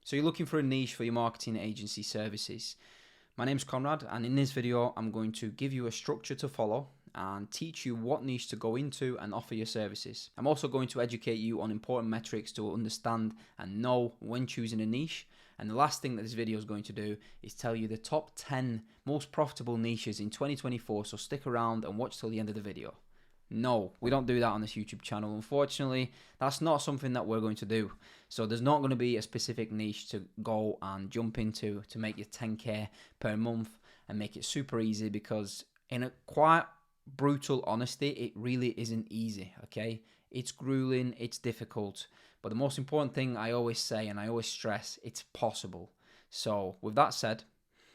So you're looking for a niche for your marketing agency services. My name's Conrad, and in this video I'm going to give you a structure to follow and teach you what niche to go into and offer your services. I'm also going to educate you on important metrics to understand and know when choosing a niche. And the last thing that this video is going to do is tell you the top 10 most profitable niches in 2024, so stick around and watch till the end of the video. No, we don't do that on this YouTube channel. Unfortunately, that's not something that we're going to do. So there's not going to be a specific niche to go and jump into to make you 10k per month and make it super easy, because in a quite brutal honesty, it really isn't easy, okay? It's grueling, it's difficult. But the most important thing I always say and I always stress, it's possible. So with that said,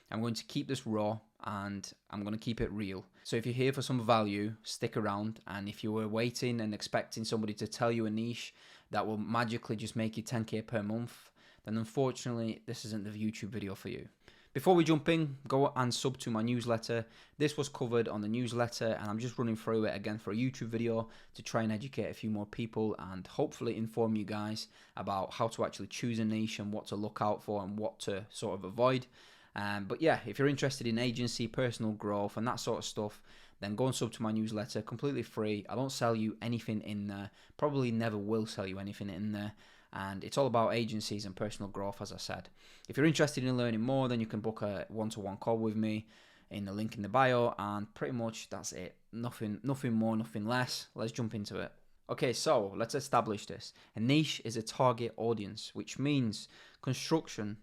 I'm going to keep this raw and I'm going to keep it real. So if you're here for some value, stick around. And if you were waiting and expecting somebody to tell you a niche that will magically just make you 10k per month, then unfortunately this isn't the YouTube video for you. Before we jump in, go and sub to my newsletter. This was covered on the newsletter and I'm just running through it again for a YouTube video to try and educate a few more people and hopefully inform you guys about how to actually choose a niche and what to look out for and what to sort of avoid. But yeah, if you're interested in agency, personal growth and that sort of stuff, then go and sub to my newsletter, completely free. I don't sell you anything in there, probably never will sell you anything in there. And it's all about agencies and personal growth, as I said. If you're interested in learning more, then you can book a one-to-one call with me in the link in the bio, and pretty much that's it. Nothing more, nothing less. Let's jump into it. Okay, so let's establish this. A niche is a target audience, which means construction,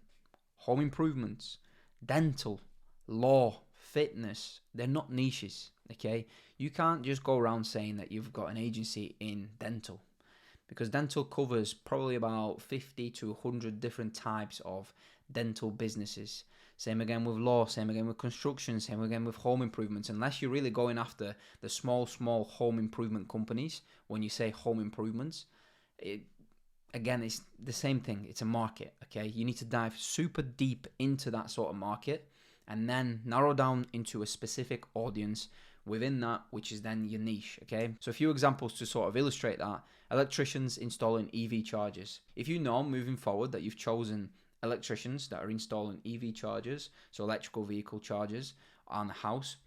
home improvements, dental, law, fitness, they're not niches, okay? You can't just go around saying that you've got an agency in dental, because dental covers probably about 50 to 100 different types of dental businesses. Same again with law, same again with construction, same again with home improvements. Unless you're really going after the small home improvement companies, when you say home improvements, again, it's the same thing. It's a market, okay? You need to dive super deep into that sort of market and then narrow down into a specific audience within that, which is then your niche, okay? So a few examples to sort of illustrate that. Electricians installing EV chargers. If you know moving forward that you've chosen electricians that are installing EV chargers, so electrical vehicle chargers on the house,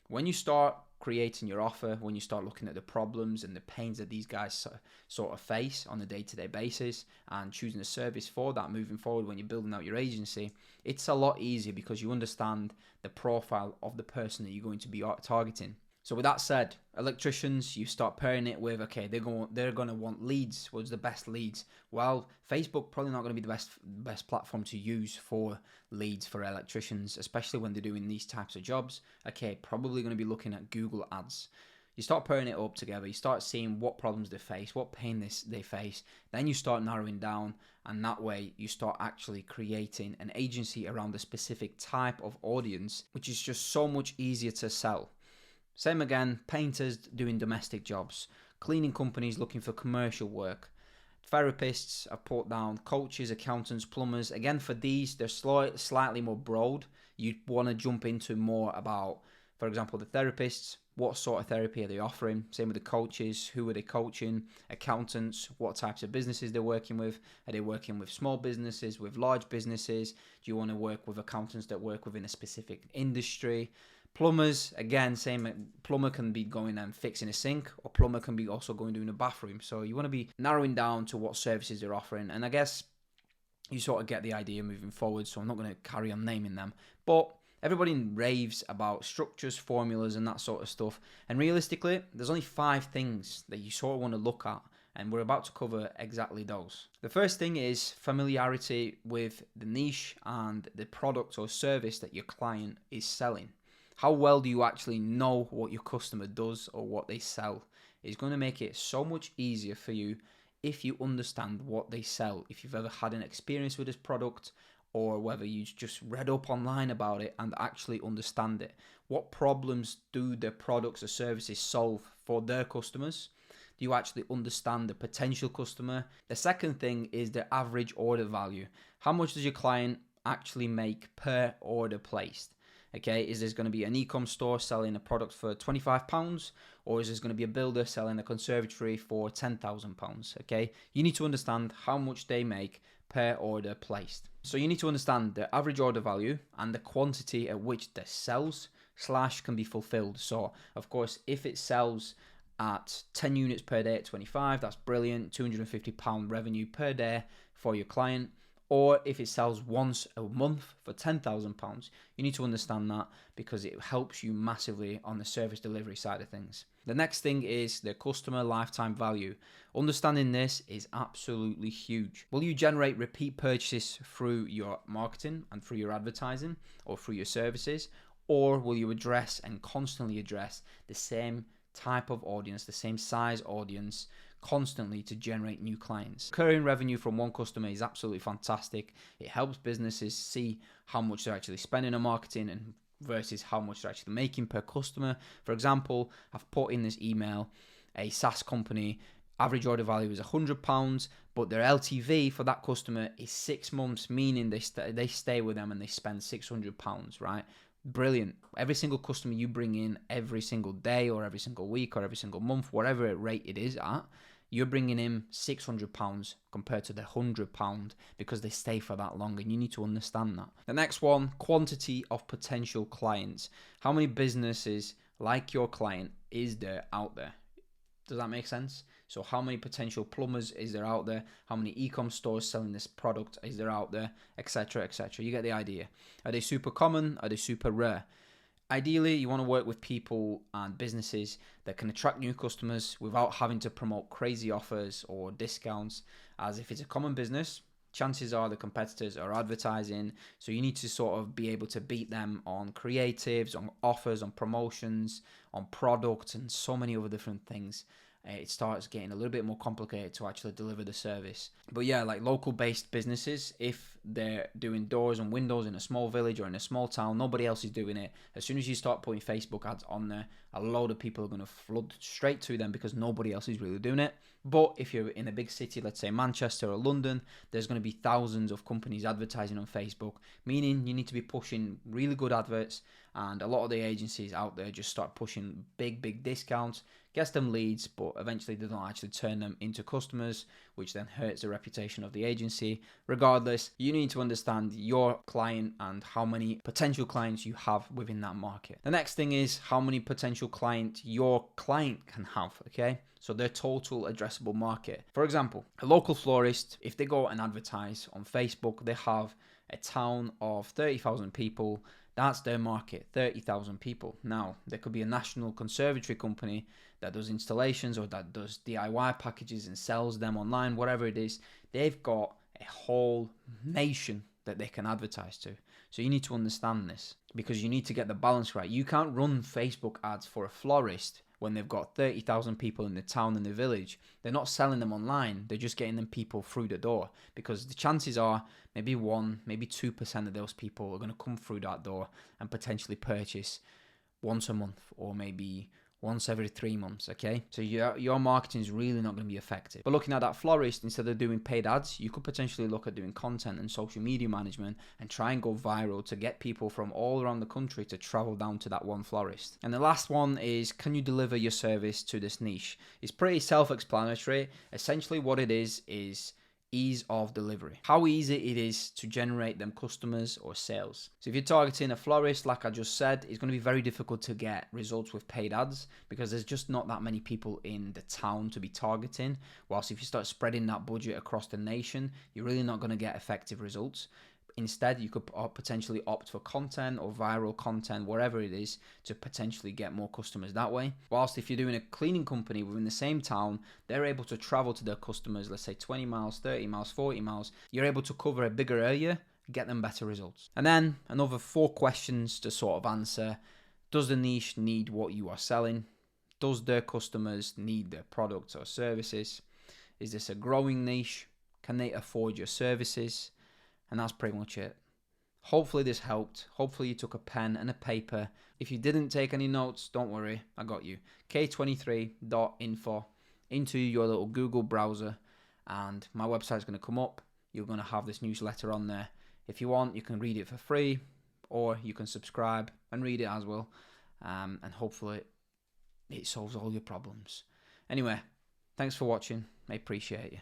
when you start creating your offer, when you start looking at the problems and the pains that these guys sort of face on a day-to-day basis and choosing a service for that moving forward when you're building out your agency, it's a lot easier because you understand the profile of the person that you're going to be targeting. So with that said, electricians, you start pairing it with, okay, they're going to want leads. What's the best leads? Well, Facebook probably not going to be the best platform to use for leads for electricians, especially when they're doing these types of jobs. Okay, probably going to be looking at Google ads. You start pairing it up together. You start seeing what problems they face, what pain they face. Then you start narrowing down, and that way you start actually creating an agency around a specific type of audience, which is just so much easier to sell. Same again, painters doing domestic jobs, cleaning companies looking for commercial work, therapists are put down, coaches, accountants, plumbers. Again, for these, they're slightly more broad. You want to jump into more about, for example, the therapists, what sort of therapy are they offering? Same with the coaches, who are they coaching? Accountants, what types of businesses they're working with? Are they working with small businesses, with large businesses? Do you want to work with accountants that work within a specific industry? Plumbers, again, same. Plumber can be going and fixing a sink, or plumber can be also going doing a bathroom. So you want to be narrowing down to what services they're offering. And I guess you sort of get the idea moving forward. So I'm not going to carry on naming them. But everybody raves about structures, formulas, and that sort of stuff. And realistically, there's only 5 things that you sort of want to look at. And we're about to cover exactly those. The first thing is familiarity with the niche and the product or service that your client is selling. How well do you actually know what your customer does or what they sell? Is going to make it so much easier for you if you understand what they sell. If you've ever had an experience with this product, or whether you just read up online about it and actually understand it. What problems do their products or services solve for their customers? Do you actually understand the potential customer? The second thing is the average order value. How much does your client actually make per order placed? Okay, is there going to be an e-com store selling a product for £25, or is there going to be a builder selling a conservatory for £10,000? Okay, you need to understand how much they make per order placed. So you need to understand the average order value and the quantity at which the sells / can be fulfilled. So of course, if it sells at 10 units per day at 25, that's brilliant, £250 revenue per day for your client. Or if it sells once a month for £10,000, you need to understand that, because it helps you massively on the service delivery side of things. The next thing is the customer lifetime value. Understanding this is absolutely huge. Will you generate repeat purchases through your marketing and through your advertising or through your services? Or will you address and constantly address the same type of audience, the same size audience, constantly to generate new clients? Recurring revenue from one customer is absolutely fantastic. It helps businesses see how much they're actually spending on marketing and versus how much they're actually making per customer. For example, I've put in this email, a SaaS company, average order value is £100, but their LTV for that customer is 6 months, meaning they stay with them and they spend £600, right? Brilliant. Every single customer you bring in every single day or every single week or every single month, whatever rate it is at, you're bringing in £600 compared to the £100 because they stay for that long, and you need to understand that. The next one, quantity of potential clients. How many businesses like your client is there out there? Does that make sense? So how many potential plumbers is there out there? How many e-com stores selling this product is there out there? Etc, etc. You get the idea. Are they super common? Are they super rare? Ideally, you want to work with people and businesses that can attract new customers without having to promote crazy offers or discounts. As if it's a common business, chances are the competitors are advertising, so you need to sort of be able to beat them on creatives, on offers, on promotions, on products, and so many other different things. It starts getting a little bit more complicated to actually deliver the service. But yeah, like local based businesses, if they're doing doors and windows in a small village or in a small town, nobody else is doing it. As soon as you start putting Facebook ads on there, a load of people are going to flood straight to them because nobody else is really doing it. But if you're in a big city, let's say Manchester or London, there's going to be thousands of companies advertising on Facebook, meaning you need to be pushing really good adverts. And a lot of the agencies out there just start pushing big discounts, gets them leads, but eventually they don't actually turn them into customers, which then hurts the reputation of the agency. Regardless, you need to understand your client and how many potential clients you have within that market. The next thing is how many potential clients your client can have, okay? So their total addressable market. For example, a local florist, if they go and advertise on Facebook, they have a town of 30,000 people. That's their market, 30,000 people. Now, there could be a national conservatory company that does installations or that does DIY packages and sells them online, whatever it is. They've got a whole nation that they can advertise to. So you need to understand this, because you need to get the balance right. You can't run Facebook ads for a florist when they've got 30,000 people in the town and the village. They're not selling them online. They're just getting them people through the door, because the chances are maybe 1%, maybe 2% of those people are going to come through that door and potentially purchase once a month or maybe once every 3 months, okay? So your marketing is really not going to be effective. But looking at that florist, instead of doing paid ads, you could potentially look at doing content and social media management and try and go viral to get people from all around the country to travel down to that one florist. And the last one is, can you deliver your service to this niche? It's pretty self-explanatory. Essentially what it is ease of delivery. How easy it is to generate them customers or sales. So if you're targeting a florist, like I just said, it's going to be very difficult to get results with paid ads because there's just not that many people in the town to be targeting. Whilst if you start spreading that budget across the nation, you're really not going to get effective results. Instead, you could potentially opt for content or viral content, whatever it is, to potentially get more customers that way. Whilst if you're doing a cleaning company within the same town, they're able to travel to their customers, let's say 20 miles, 30 miles, 40 miles. You're able to cover a bigger area, get them better results. And then another 4 questions to sort of answer. Does the niche need what you are selling? Does their customers need their products or services? Is this a growing niche? Can they afford your services? And that's pretty much it. Hopefully this helped. Hopefully you took a pen and a paper. If you didn't take any notes, don't worry, I got you. k23.info into your little Google browser and my website's going to come up. You're going to have this newsletter on there. If you want, you can read it for free. or you can subscribe and read it as well, and hopefully it solves all your problems. Anyway, thanks for watching. I appreciate you.